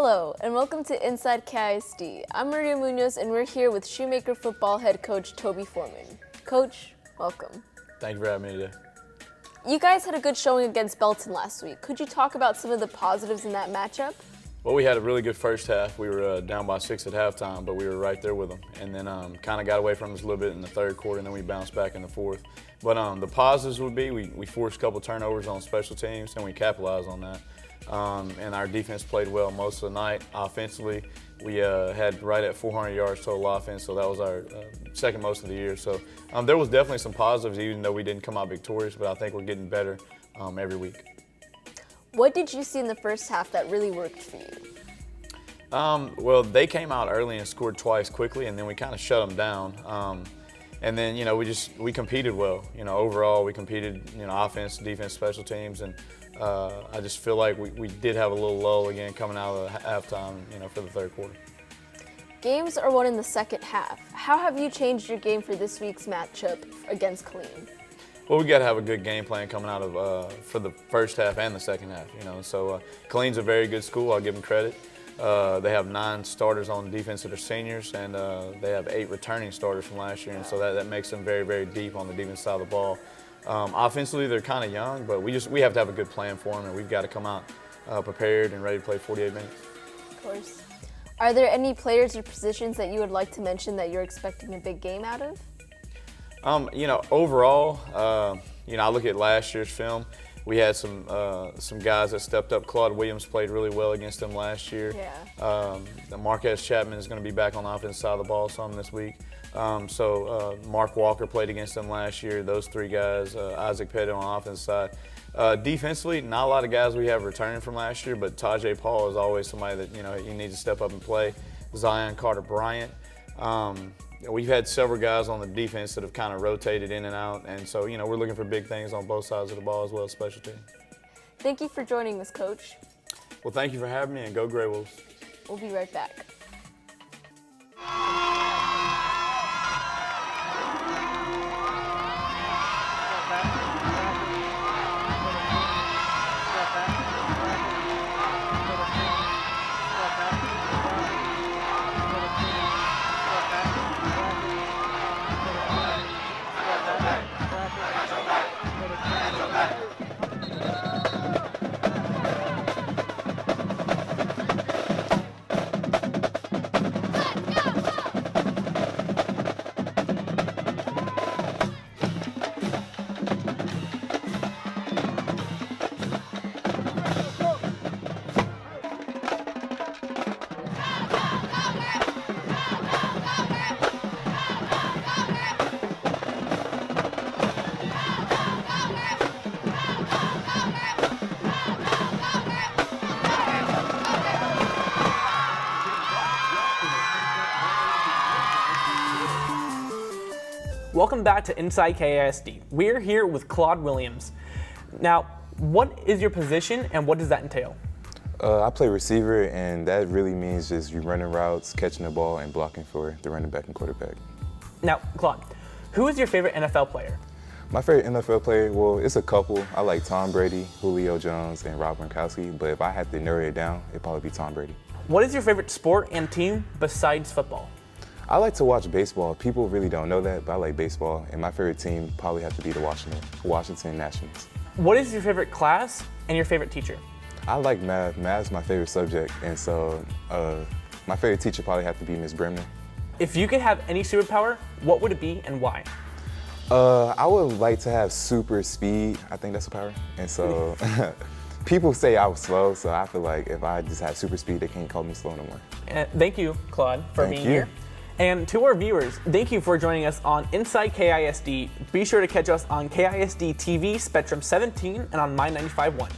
Hello, and welcome to Inside KISD. I'm Maria Munoz, and we're here with Shoemaker football head coach Toby Foreman. Coach, welcome. Thank you for having me today. You guys had a good showing against Belton last week. Could you talk about some of the positives in that matchup? Well, we had a really good first half. We were down by 6 at halftime, but we were right there with them. And then kind of got away from us a little bit in the third quarter, and then we bounced back in the fourth. But the positives would be we forced a couple turnovers on special teams, and we capitalized on that. And our defense played well most of the night. Offensively, we had right at 400 yards total offense, so that was our second most of the year. So there was definitely some positives, even though we didn't come out victorious, but I think we're getting better every week. What did you see in the first half that really worked for you? Well, they came out early and scored twice quickly, and then we kind of shut them down. And then, we competed well. Overall, we competed, offense, defense, special teams, and I just feel like we did have a little lull again coming out of the halftime, for the third quarter. Games are won in the second half. How have you changed your game for this week's matchup against Killeen? Well, we got to have a good game plan coming out of for the first half and the second half. So Killeen's a very good school. I'll give them credit. They have 9 starters on defense that are seniors, and they have 8 returning starters from last year, and so that makes them very, very deep on the defense side of the ball. Offensively, they're kind of young, but we have to have a good plan for them, and we've got to come out prepared and ready to play 48 minutes. Of course. Are there any players or positions that you would like to mention that you're expecting a big game out of? Overall, I look at last year's film. We had some guys that stepped up. Claude Williams played really well against them last year. Yeah. Marquez Chapman is going to be back on the offensive side of the ball some this week. Mark Walker played against them last year. Those 3 guys. Isaac Pettit on the offensive side. Defensively, not a lot of guys we have returning from last year, but Tajay Paul is always somebody that he needs to step up and play. Zion Carter-Bryant. We've had several guys on the defense that have kind of rotated in and out, and so we're looking for big things on both sides of the ball as well as special teams. Thank you for joining us, Coach. Well, thank you for having me, and go Grey Wolves. We'll be right back. Welcome back to Inside KISD. We're here with Claude Williams. Now, what is your position and what does that entail? I play receiver, and that really means just you running routes, catching the ball, and blocking for the running back and quarterback. Now, Claude, who is your favorite NFL player? My favorite NFL player, well, it's a couple. I like Tom Brady, Julio Jones, and Rob Gronkowski, but if I had to narrow it down, it'd probably be Tom Brady. What is your favorite sport and team besides football? I like to watch baseball. People really don't know that, but I like baseball, and my favorite team probably have to be the Washington Nationals. What is your favorite class and your favorite teacher? I like math. Math's my favorite subject, and so my favorite teacher probably have to be Miss Bremner. If you could have any superpower, what would it be and why? I would like to have super speed. I think that's a power, and so people say I was slow, so I feel like if I just had super speed, they can't call me slow no more. Thank you, Claude, for being here. And to our viewers, thank you for joining us on Inside KISD. Be sure to catch us on KISD TV, Spectrum 17, and on My 95.1.